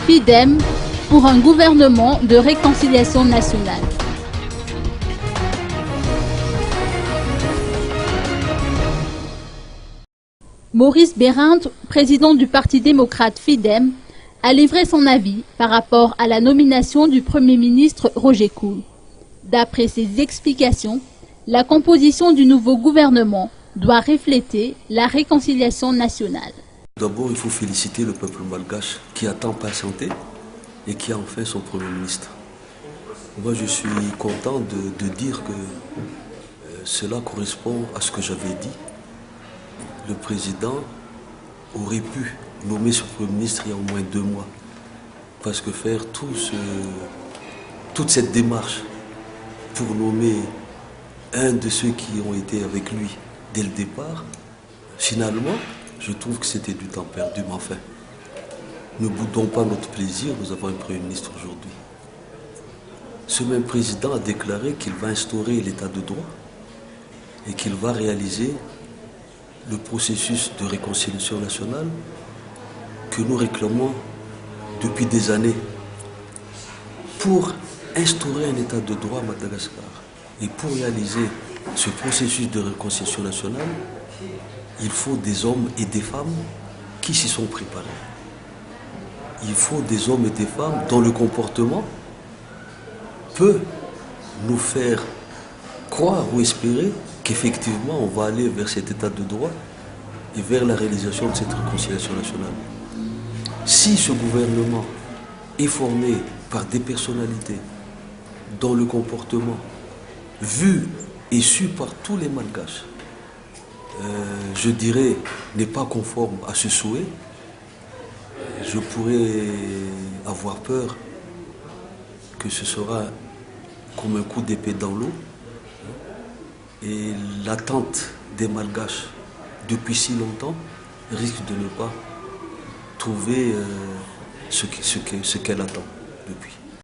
FIDEM pour un gouvernement de réconciliation nationale. Maurice Bérinde, président du Parti démocrate FIDEM, a livré son avis par rapport à la nomination du Premier ministre Roger Koul. D'après ses explications, la composition du nouveau gouvernement doit refléter la réconciliation nationale. D'abord, il faut féliciter le peuple malgache qui a tant patienté et qui a enfin son Premier ministre. Moi, je suis content de dire que cela correspond à ce que j'avais dit. Le président aurait pu nommer son Premier ministre il y a au moins 2 mois. Parce que faire toute cette démarche pour nommer un de ceux qui ont été avec lui dès le départ, finalement, je trouve que c'était du temps perdu. Mais enfin, ne boudons pas notre plaisir, nous avons un Premier ministre aujourd'hui. Ce même président a déclaré qu'il va instaurer l'état de droit et qu'il va réaliser le processus de réconciliation nationale que nous réclamons depuis des années. Pour instaurer un état de droit à Madagascar et pour réaliser ce processus de réconciliation nationale, il faut des hommes et des femmes qui s'y sont préparés. Il faut des hommes et des femmes dont le comportement peut nous faire croire ou espérer qu'effectivement on va aller vers cet état de droit et vers la réalisation de cette réconciliation nationale. Si ce gouvernement est formé par des personnalités dont le comportement, vu et su par tous les Malgaches, je dirais, n'est pas conforme à ce souhait, je pourrais avoir peur que ce sera comme un coup d'épée dans l'eau. Et l'attente des Malgaches depuis si longtemps risque de ne pas trouver ce qu'elle attend depuis.